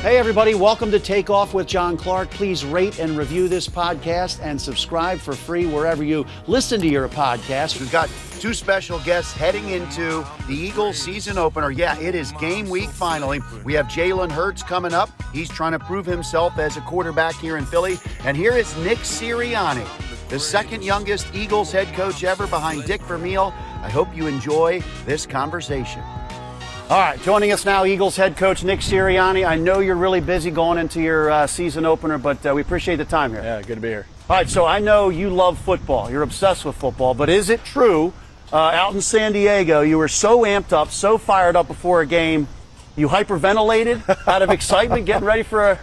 Hey, everybody. Welcome to Takeoff with John Clark. Please rate and review this podcast and subscribe for free wherever you listen to your podcast. We've got two special guests heading into the Eagles season opener. Yeah, it is game week finally. We have Jalen Hurts coming up. He's trying to prove himself as a quarterback here in Philly. And here is Nick Sirianni, the second youngest Eagles head coach ever behind Dick Vermeil. I hope you enjoy this conversation. All right, joining us now, Eagles head coach Nick Sirianni. I know you're really busy going into your season opener, but we appreciate the time here. Yeah, good to be here. All right, so I know you love football. You're obsessed with football, but is it true out in San Diego you were so amped up, so fired up before a game, you hyperventilated out of excitement getting ready for a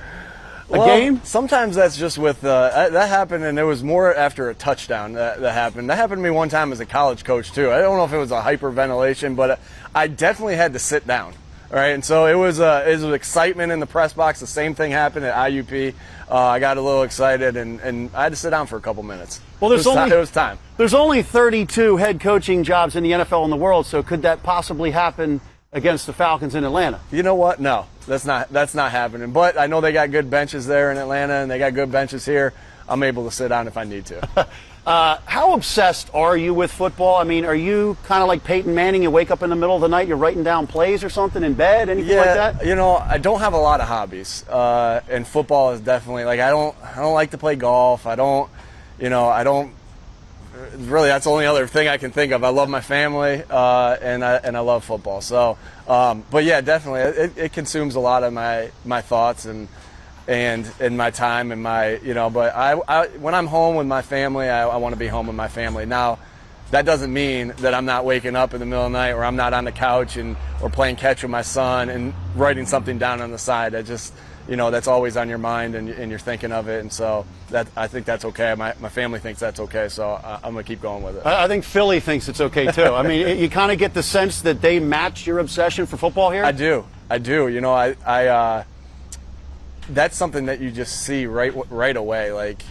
game? Sometimes that's just with that happened, and it was more after a touchdown that happened. That happened to me one time as a college coach too. I don't know if it was a hyperventilation, but I definitely had to sit down. All right, and so it was excitement in the press box. The same thing happened at IUP. I got a little excited, and I had to sit down for a couple minutes. Well, it was time. There's only 32 head coaching jobs in the NFL in the world, so could that possibly happen against the Falcons in Atlanta? You know what? No, that's not happening. But I know they got good benches there in Atlanta, and they got good benches here. I'm able to sit down if I need to. How obsessed are you with football? I mean, are you kind of like Peyton Manning? You wake up in the middle of the night, you're writing down plays or something in bed, anything like that? You know, I don't have a lot of hobbies, and football is definitely like I don't like to play golf. I don't. Really, that's the only other thing I can think of. I love my family, and I love football. So, but yeah, definitely, it consumes a lot of my thoughts and my time and my But I when I'm home with my family, I want to be home with my family. Now, that doesn't mean that I'm not waking up in the middle of the night, or I'm not on the couch or playing catch with my son and writing something down on the side. I just that's always on your mind, and you're thinking of it, and so I think that's okay. My family thinks that's okay, so I'm going to keep going with it. I think Philly thinks it's okay, too. I mean, you kind of get the sense that they match your obsession for football here? I do. That's something that you just see right away, like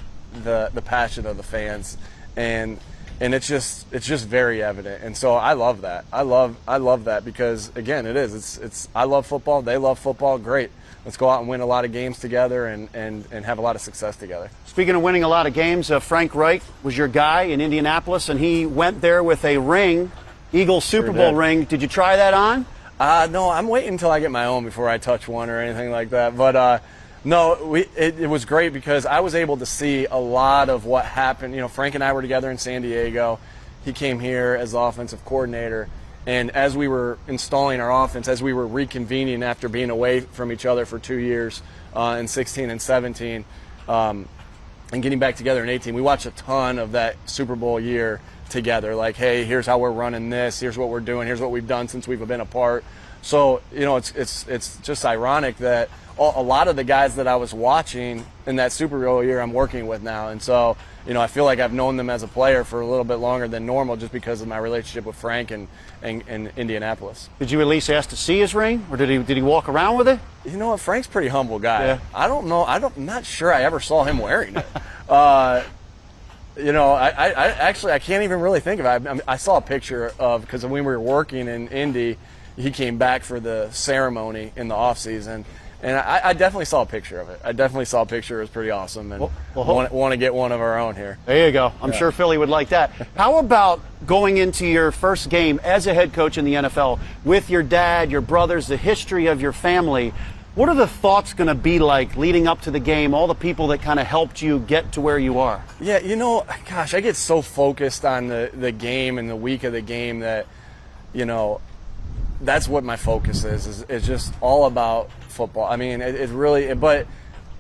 the passion of the fans, and it's just very evident, and so I love that. I love that because, again, it is. It's I love football. They love football. Great. Let's go out and win a lot of games together and have a lot of success together. Speaking of winning a lot of games, Frank Reich was your guy in Indianapolis, and he went there with a ring, Eagles Super Bowl ring. Did you try that on? No, I'm waiting until I get my own before I touch one or anything like that. But no, it was great because I was able to see a lot of what happened. Frank and I were together in San Diego. He came here as the offensive coordinator. And as we were installing our offense, as we were reconvening after being away from each other for 2 years in 16 and 17 and getting back together in 18, we watched a ton of that Super Bowl year together. Like, hey, here's how we're running this. Here's what we're doing. Here's what we've done since we've been apart. So, it's just ironic that a lot of the guys that I was watching in that Super Bowl year I'm working with now. And so, I feel like I've known them as a player for a little bit longer than normal just because of my relationship with Frank and Indianapolis. Did you at least ask to see his ring, or did he walk around with it? You know what? Frank's a pretty humble guy. Yeah. I don't know. I'm not sure I ever saw him wearing it. I can't even really think of it. I saw a picture of, because when we were working in Indy, he came back for the ceremony in the off season. And I definitely saw a picture of it. I definitely saw a picture. It was pretty awesome. And want to get one of our own here. There you go. I'm sure Philly would like that. How about going into your first game as a head coach in the NFL with your dad, your brothers, the history of your family? What are the thoughts going to be like leading up to the game, all the people that kind of helped you get to where you are? Yeah, gosh, I get so focused on the game and the week of the game that, that's what my focus is just all about football. I mean, it really, but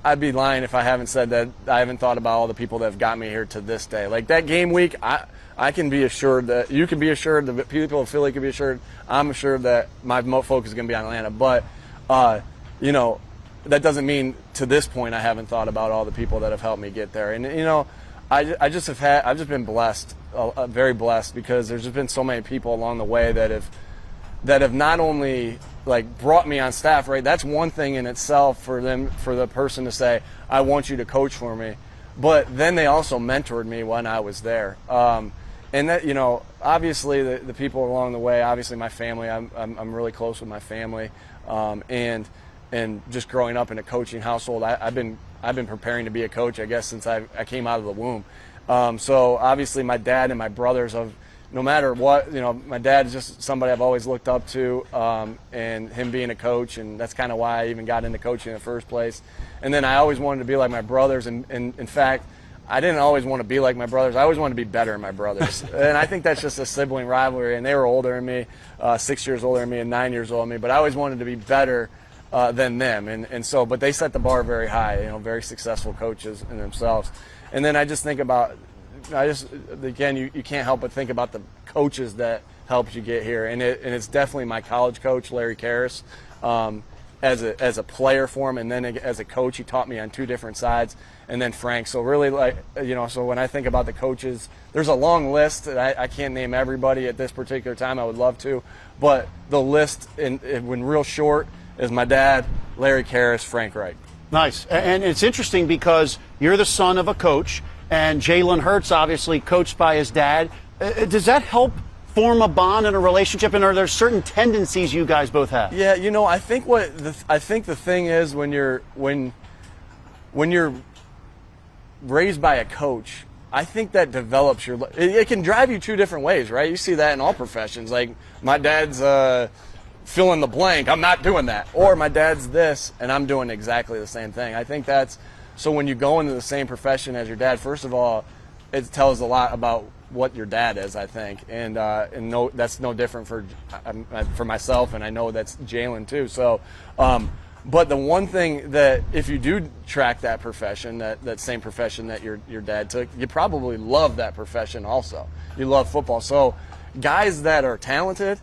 I'd be lying if I haven't said that I haven't thought about all the people that have got me here to this day. Like that game week, I can be assured that you can be assured, the people of Philly can be assured, I'm assured that my focus is going to be on Atlanta. But, that doesn't mean to this point I haven't thought about all the people that have helped me get there. And, I've just been blessed, very blessed, because there's just been so many people along the way that have not only like brought me on staff, right? That's one thing in itself for the person to say, I want you to coach for me. But then they also mentored me when I was there. And that, obviously the people along the way, obviously my family, I'm really close with my family. And and just growing up in a coaching household, I've been preparing to be a coach, I guess, since I came out of the womb. So obviously my dad and my brothers, no matter what, my dad is just somebody I've always looked up to, and him being a coach, and that's kind of why I even got into coaching in the first place. And then I always wanted to be like my brothers, and in fact, I didn't always want to be like my brothers. I always wanted to be better than my brothers. And I think that's just a sibling rivalry, and they were older than me, 6 years older than me and 9 years older than me, but I always wanted to be better than them. And so, but they set the bar very high, very successful coaches in themselves. And then I just think about, again, you can't help but think about the coaches that helped you get here. And it's definitely my college coach, Larry Karras, as a player for him, and then as a coach, he taught me on two different sides. And then Frank. So really, so when I think about the coaches, there's a long list. I can't name everybody at this particular time. I would love to. But the list, when real short, is my dad, Larry Karras, Frank Reich. Nice. And it's interesting because you're the son of a coach, and Jalen Hurts obviously coached by his dad. Does that help form a bond and a relationship, and are there certain tendencies you guys both have? Yeah, I think the thing is when you're raised by a coach, I think that develops it can drive you two different ways, right? You see that in all professions. Like my dad's fill in the blank, I'm not doing that. Or my dad's this, and I'm doing exactly the same thing. I think so when you go into the same profession as your dad, first of all, it tells a lot about what your dad is, I think. And that's no different for myself, and I know that's Jalen too. So, but the one thing that if you do track that profession, that same profession that your dad took, you probably love that profession also. You love football. So guys that are talented,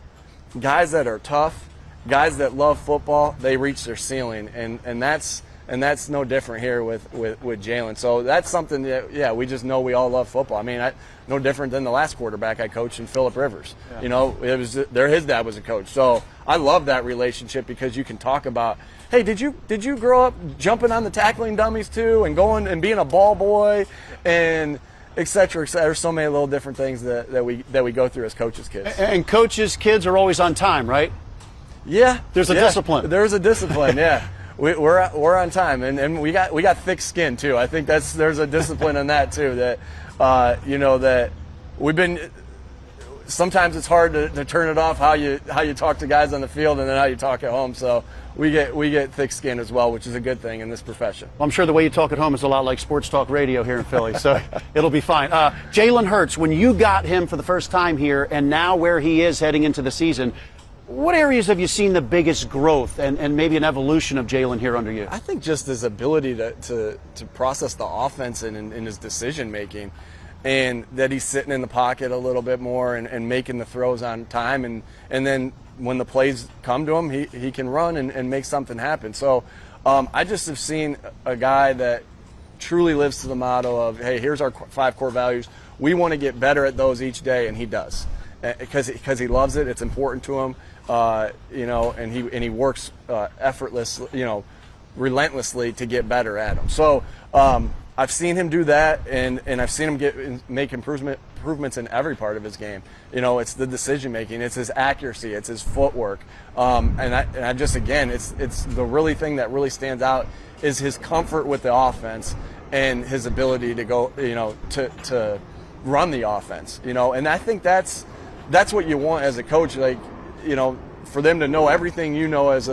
guys that are tough, guys that love football, they reach their ceiling, and that's no different here with Jalen. So that's something that, we just know we all love football. I mean, no different than the last quarterback I coached in Phillip Rivers. Yeah. His dad was a coach. So I love that relationship because you can talk about, hey, did you grow up jumping on the tackling dummies too, and going and being a ball boy, and et cetera, et cetera. There's so many little different things that we go through as coaches' kids. And coaches' kids are always on time, right? Yeah. There's a discipline. There's a discipline, yeah. We're on time, and we got thick skin too. I think there's a discipline in that too. That that we've been. Sometimes it's hard to turn it off how you talk to guys on the field and then how you talk at home. So we get thick skin as well, which is a good thing in this profession. Well, I'm sure the way you talk at home is a lot like sports talk radio here in Philly, so it'll be fine. Jalen Hurts, when you got him for the first time here, and now where he is heading into the season, what areas have you seen the biggest growth and maybe an evolution of Jalen here under you? I think just his ability to process the offense and his decision making, and that he's sitting in the pocket a little bit more and making the throws on time, and then when the plays come to him, he can run and make something happen. So I just have seen a guy that truly lives to the motto of, hey, here's our 5 core values. We want to get better at those each day, and he does. Because he loves it, it's important to him, and he works relentlessly to get better at them. So I've seen him do that, and I've seen him make improvements in every part of his game. It's the decision making, it's his accuracy, it's his footwork, and I just, again, it's the really thing that really stands out is his comfort with the offense and his ability to go, to run the offense, and I think that's what you want as a coach, for them to know everything as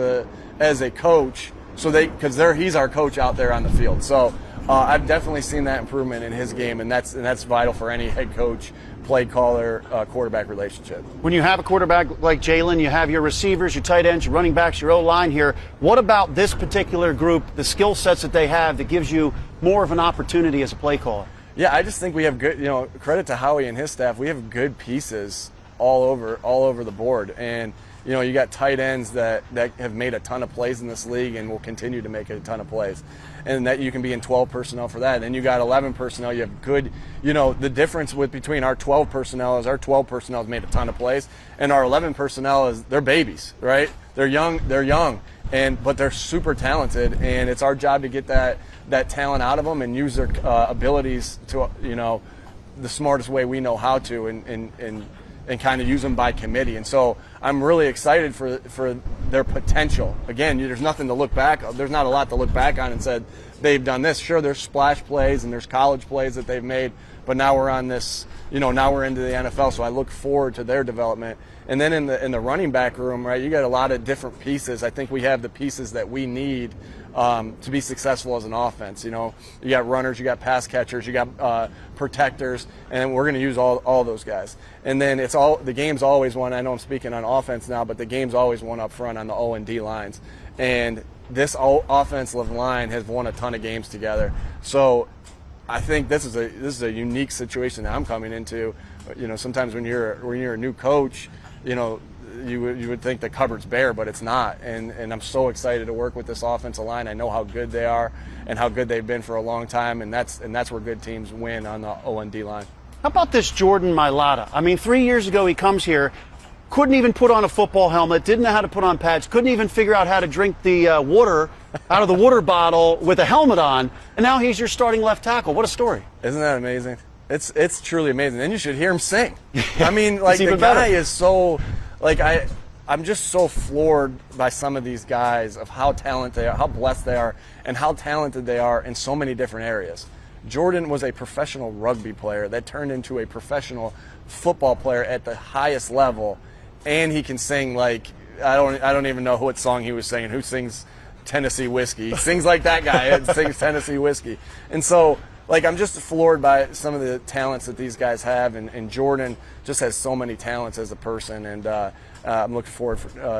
a coach, so because he's our coach out there on the field. So I've definitely seen that improvement in his game, and that's vital for any head coach, play caller, quarterback relationship. When you have a quarterback like Jalen, you have your receivers, your tight ends, your running backs, your O-line here. What about this particular group, the skill sets that they have that gives you more of an opportunity as a play caller? Yeah, I just think we have good, credit to Howie and his staff. We have good pieces all over the board, and you got tight ends that have made a ton of plays in this league and will continue to make a ton of plays, and that you can be in 12 personnel for that. And you got 11 personnel. You have good, the difference between our 12 personnel is our 12 personnel has made a ton of plays, and our 11 personnel is they're babies, right? They're young, but they're super talented, and it's our job to get that talent out of them and use their abilities to the smartest way we know how to, and and kind of use them by committee. And so I'm really excited for their potential. Again, there's nothing to look back. There's not a lot to look back on and said they've done this. Sure, there's splash plays and there's college plays that they've made, but now we're on this, now we're into the NFL. So I look forward to their development. And then in the running back room, right, you got a lot of different pieces. I think we have the pieces that we need to be successful as an offense. You got runners, you got pass catchers, you got protectors, and we're going to use all those guys. And then the game's always won. I know I'm speaking on offense now, but the game's always won up front on the O and D lines. And this offensive line has won a ton of games together. So I think this is a unique situation that I'm coming into. Sometimes when you're a new coach, you would think the cupboard's bare, but it's not. And I'm so excited to work with this offensive line. I know how good they are and how good they've been for a long time, and that's where good teams win on the O&D line. How about this Jordan Mailata? I mean, 3 years ago he comes here, couldn't even put on a football helmet, didn't know how to put on pads, couldn't even figure out how to drink the water out of the water bottle with a helmet on, and now he's your starting left tackle. What a story. Isn't that amazing? It's truly amazing. And you should hear him sing. I mean, like, the guy is so, like, I'm just so floored by some of these guys of how talented they are, how blessed they are, and how talented they are in so many different areas. Jordan was a professional rugby player that turned into a professional football player at the highest level, and he can sing like, I don't even know what song he was singing. Who sings Tennessee Whiskey? He sings like that guy. It sings Tennessee Whiskey. And so, like, I'm just floored by some of the talents that these guys have, and Jordan just has so many talents as a person, and I'm looking forward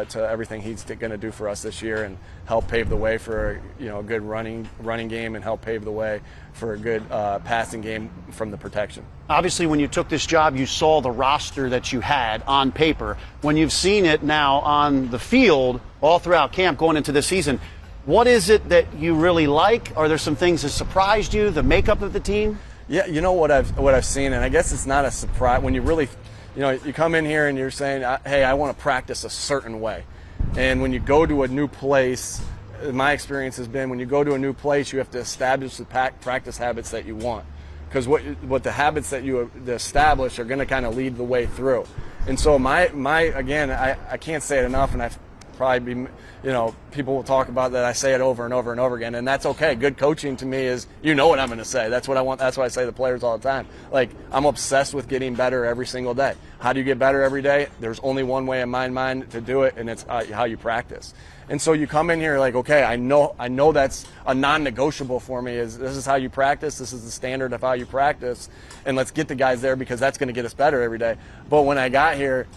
to everything he's going to do for us this year and help pave the way for a good running game and help pave the way for a good passing game from the protection. Obviously, when you took this job, you saw the roster that you had on paper. When you've seen it now on the field all throughout camp going into this season, what is it that you really like? Are there some things that surprised you, the makeup of the team? Yeah, what I've seen, and I guess it's not a surprise when you really, you come in here and you're saying, hey, I want to practice a certain way. And when you go to a new place, my experience has been when you go to a new place, you have to establish the practice habits that you want. Because what the habits that you establish are going to kind of lead the way through. And so again, I can't say it enough, and I've probably be, people will talk about that. I say it over and over and over again, and that's okay. Good coaching to me is, what I'm going to say. That's what I want. That's what I say to the players all the time. Like, I'm obsessed with getting better every single day. How do you get better every day? There's only one way in my mind to do it, and it's how you practice. And so you come in here like, okay, I know that's a non-negotiable for me. This is how you practice. This is the standard of how you practice, and let's get the guys there because that's going to get us better every day. But when I got here,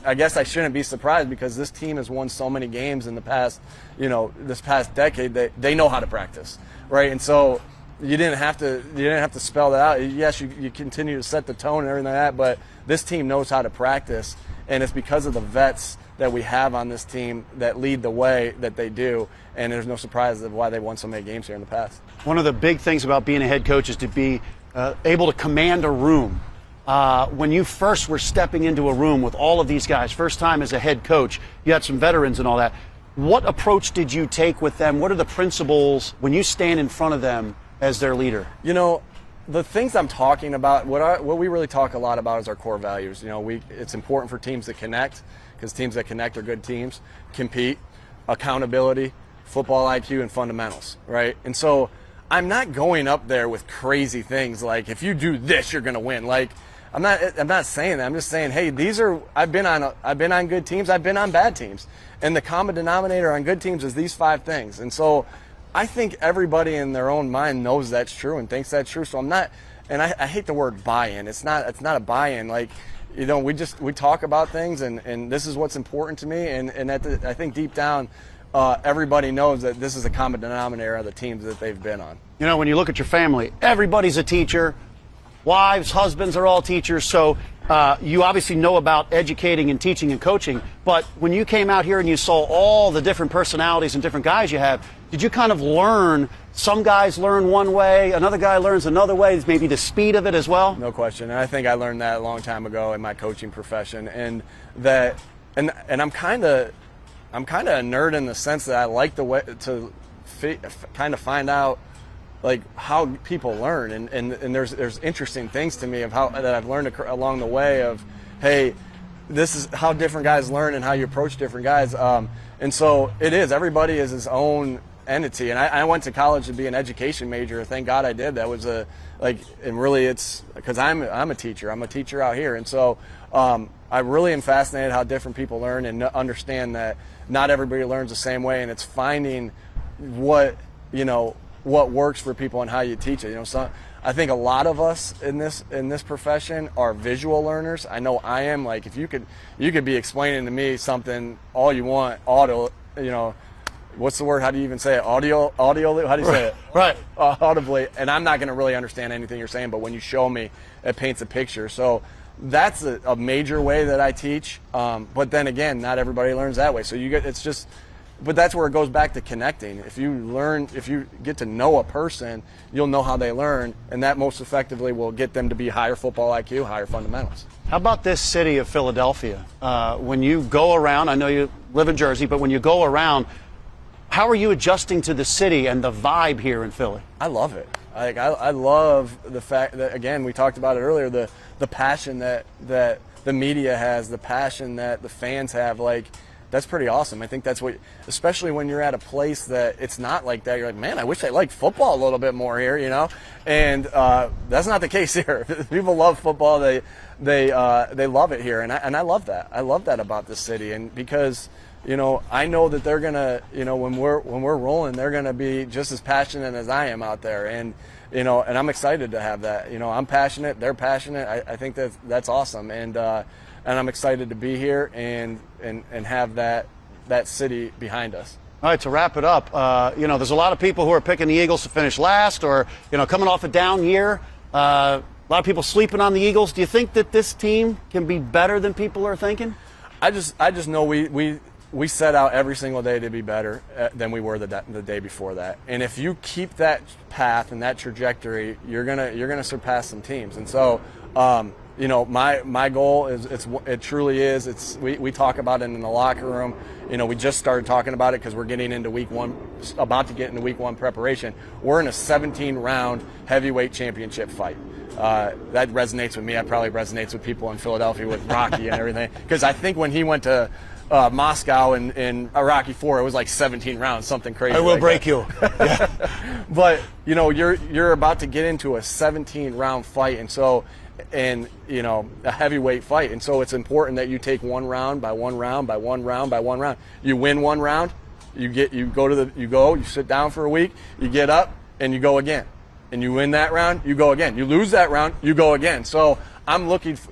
I guess I shouldn't be surprised because this team has won so many games in the past, this past decade that they know how to practice, right? And so you didn't have to spell that out. Yes, you continue to set the tone and everything like that, but this team knows how to practice, and it's because of the vets that we have on this team that lead the way that they do, and there's no surprise of why they won so many games here in the past. One of the big things about being a head coach is to be able to command a room. When you first were stepping into a room with all of these guys, first time as a head coach, you had some veterans and all that. What approach did you take with them? What are the principles when you stand in front of them as their leader? The things I'm talking about, what we really talk a lot about is our core values. It's important for teams to connect because teams that connect are good teams. Compete, accountability, football IQ, and fundamentals, right? And so I'm not going up there with crazy things like if you do this, you're going to win. Like, I'm not saying that. I'm just saying, hey, I've been on good teams, I've been on bad teams, and the common denominator on good teams is these 5 things. And so I think everybody in their own mind knows that's true and thinks that's true. So I'm not, and I hate the word buy-in. It's not a buy-in. Like, we talk about things, and this is what's important to me, and I think deep down, everybody knows that this is a common denominator of the teams that they've been on. When you look at your family, everybody's a teacher. Wives, husbands are all teachers. So you obviously know about educating and teaching and coaching. But when you came out here and you saw all the different personalities and different guys you have, did you kind of learn, some guys learn one way, another guy learns another way, maybe the speed of it as well? No question. And I think I learned that a long time ago in my coaching profession. And I'm kind of a nerd in the sense that I like the way to kind of find out like how people learn, and there's interesting things to me of how that I've learned along the way of hey, this is how different guys learn and how you approach different guys. And so it is. Everybody is his own entity. And I went to college to be an education major. Thank God I did. That was and really it's because I'm a teacher. I'm a teacher out here. And so I really am fascinated how different people learn and understand that not everybody learns the same way. And it's finding what works for people and how you teach it. So I think a lot of us in this profession are visual learners. I know I am. Like if you could be explaining to me something all you want, what's the word? How do you even say it? Audio. How do you say it? Right. Audibly, and I'm not going to really understand anything you're saying, but when you show me, it paints a picture. So that's a major way that I teach. But then again, not everybody learns that way. So but that's where it goes back to connecting. If you get to know a person, you'll know how they learn, and that most effectively will get them to be higher football IQ, higher fundamentals. How about this city of Philadelphia? When you go around, I know you live in Jersey, but when you go around, how are you adjusting to the city and the vibe here in Philly? I love it. I love the fact that, again, we talked about it earlier, the passion that the media has, the passion that the fans have. That's pretty awesome. I think that's what, especially when you're at a place that it's not like that. You're like, man, I wish I liked football a little bit more here, And that's not the case here. People love football. They love it here, and I love that. I love that about this city, and because I know that they're gonna, when we're rolling, they're gonna be just as passionate as I am out there, and and I'm excited to have that. I'm passionate. They're passionate. I think that's awesome, and I'm excited to be here and have that city behind us. All right, to wrap it up, there's a lot of people who are picking the Eagles to finish last or, coming off a down year. A lot of people sleeping on the Eagles. Do you think that this team can be better than people are thinking? I just know we set out every single day to be better than we were the day before that. And if you keep that path and that trajectory, you're gonna surpass some teams. And so, my goal it truly is. We talk about it in the locker room. We just started talking about it because we're getting into about to get into week one preparation. We're in a 17-round heavyweight championship fight. That resonates with me. That probably resonates with people in Philadelphia with Rocky and everything. Because I think when he went to Moscow in Rocky IV, it was like 17 rounds, something crazy. I will break you. Yeah. But you're about to get into a 17-round fight, and a heavyweight fight, and so it's important that you take one round by one round by one round by one round. You win one round, you sit down for a week, you get up and you go again, and you win that round, you go again. You lose that round, you go again. So I'm looking for,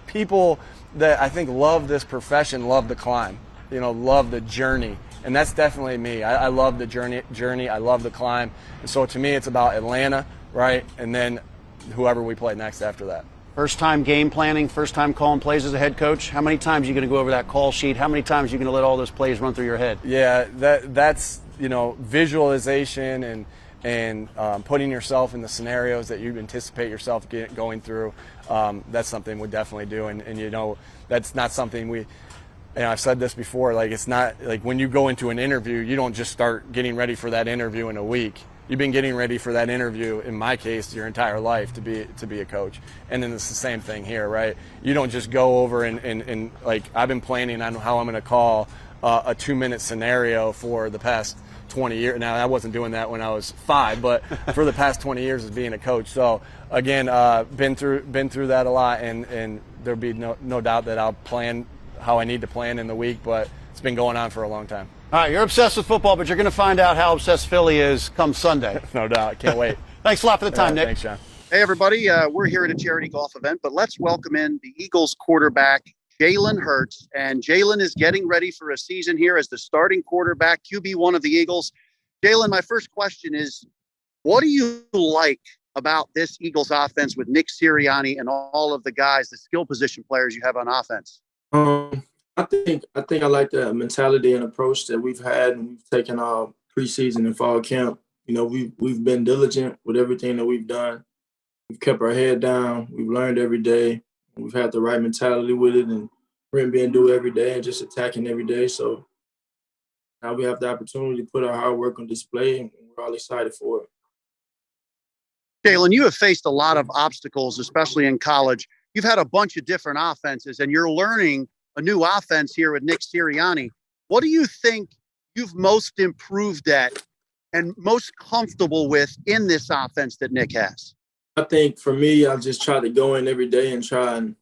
people that I think love this profession, love the climb, love the journey. And that's definitely me. I love the journey. I love the climb. And so to me, it's about Atlanta, right? And then whoever we play next after that. First time game planning, first time calling plays as a head coach. How many times are you going to go over that call sheet? How many times are you going to let all those plays run through your head? Yeah, that's visualization and putting yourself in the scenarios that you anticipate yourself going through. That's something we definitely do, and that's not something I've said this before. It's not like when you go into an interview, you don't just start getting ready for that interview in a week. You've been getting ready for that interview, in my case, your entire life to be a coach. And then it's the same thing here, right? You don't just go over and I've been planning on how I'm going to call a 2-minute scenario for the past 20 years. Now, I wasn't doing that when I was 5, but for the past 20 years as being a coach. So, again, been through that a lot, and there'll be no doubt that I'll plan how I need to plan in the week, but it's been going on for a long time. All right, you're obsessed with football, but you're going to find out how obsessed Philly is come Sunday. No doubt. Can't wait. Thanks a lot for the time, Nick. Thanks, John. Hey, everybody. We're here at a charity golf event, but let's welcome in the Eagles quarterback, Jalen Hurts. And Jalen is getting ready for a season here as the starting quarterback, QB1 of the Eagles. Jalen, my first question is, what do you like about this Eagles offense with Nick Sirianni and all of the guys, the skill position players you have on offense? I think I like the mentality and approach that we've had, and we've taken our preseason and fall camp. We've been diligent with everything that we've done. We've kept our head down. We've learned every day. We've had the right mentality with it, and we're being do every day and just attacking every day. So now we have the opportunity to put our hard work on display, and we're all excited for it. Jalen, you have faced a lot of obstacles, especially in college. you've had a bunch of different offenses, and you're learning a new offense here with Nick Sirianni. What do you think you've most improved at and most comfortable with in this offense that Nick has? I think for me, I just try to go in every day and try and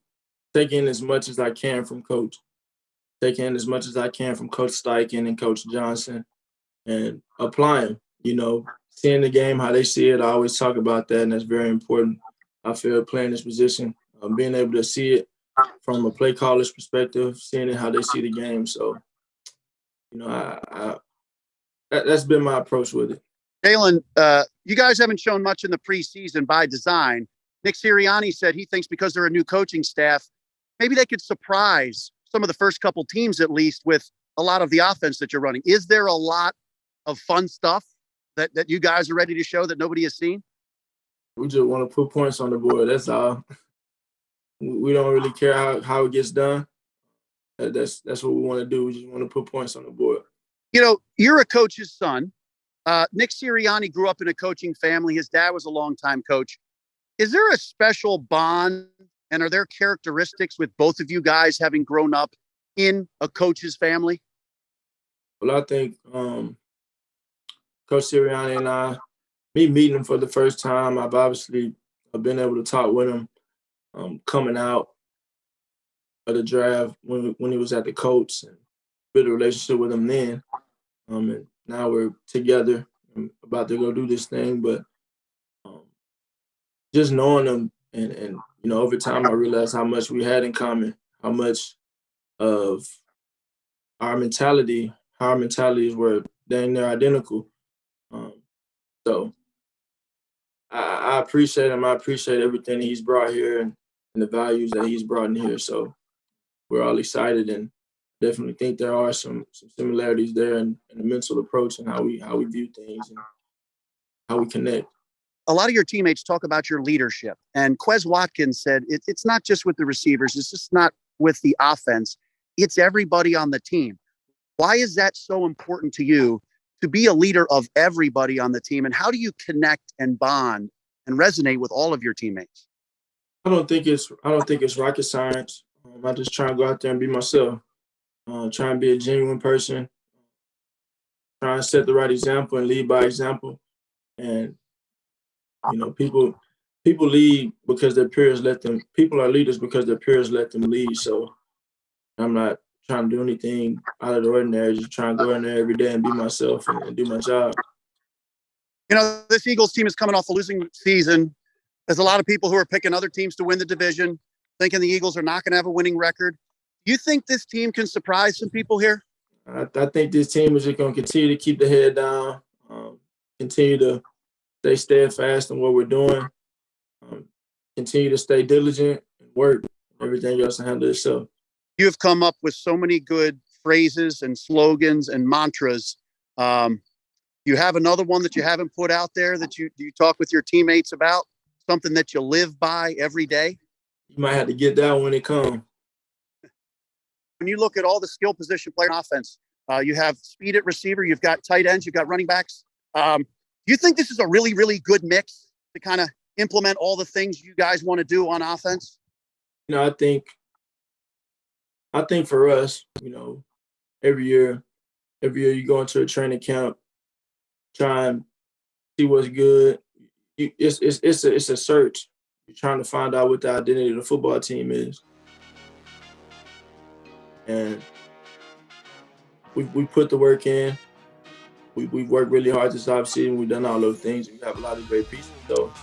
take in as much as I can from Coach. Take in as much as I can from Coach Steichen and Coach Johnson and apply them. You know, seeing the game, how they see it, I always talk about that, and that's very important. I feel playing this position, being able to see it from a play caller's perspective, seeing it how they see the game. So, you know, that's been my approach with it. Jalen, you guys haven't shown much in the preseason by design. Nick Sirianni said he thinks because they're a new coaching staff, maybe they could surprise some of the first couple teams at least with a lot of the offense that you're running. Is there a lot of fun stuff that you guys are ready to show that nobody has seen? We just want to put points on the board. That's all. We don't really care how it gets done. That's what we want to do. We just want to put points on the board. You know, you're a coach's son. Nick Sirianni grew up in a coaching family. His dad was a longtime coach. Is there a special bond, and are there characteristics with both of you guys having grown up in a coach's family? Well, I think Coach Sirianni and me meeting him for the first time, I've obviously been able to talk with him coming out of the draft when he was at the Colts, and build a relationship with him then. And now we're together and about to go do this thing. But just knowing him and you know, over time I realized how much we had in common, how much of our mentalities were dang near identical. So I appreciate him. I appreciate everything he's brought here and the values that he's brought in here. So we're all excited, and definitely think there are some similarities there in the mental approach and how we view things and how we connect. A lot of your teammates talk about your leadership, and Quez Watkins said it's not just with the receivers, it's just not with the offense, it's everybody on the team. Why is that so important to you to be a leader of everybody on the team, and how do you connect and bond and resonate with all of your teammates? I don't think it's rocket science. I just try and go out there and be myself. Try and be a genuine person. Try and set the right example and lead by example. And you know, people lead because their peers let them. People are leaders because their peers let them lead. So I'm not trying to do anything out of the ordinary. Just trying to go in there every day and be myself and do my job. You know, this Eagles team is coming off a losing season. There's a lot of people who are picking other teams to win the division, thinking the Eagles are not going to have a winning record. Do you think this team can surprise some people here? I think this team is just going to continue to keep the head down, continue to stay steadfast in what we're doing, continue to stay diligent and work. Everything else to handle itself. You have come up with so many good phrases and slogans and mantras. You have another one that you haven't put out there that you talk with your teammates about, something that you live by every day? You might have to get that when it comes. When you look at all the skill position player offense, you have speed at receiver, you've got tight ends, you've got running backs. Do you think this is a really, really good mix to kind of implement all the things you guys want to do on offense? You know, I think for us, you know, every year you go into a training camp, try and see what's good. It's a search. You're trying to find out what the identity of the football team is. And we put the work in. We've worked really hard this offseason. We've done all those things. We have a lot of great pieces. So,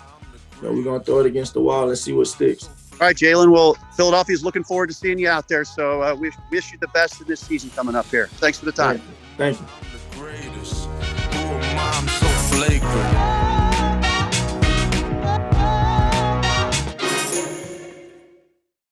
you know, we're going to throw it against the wall and see what sticks. All right, Jalen. Well, Philadelphia's looking forward to seeing you out there. So we wish you the best in this season coming up here. Thanks for the time. Thank you.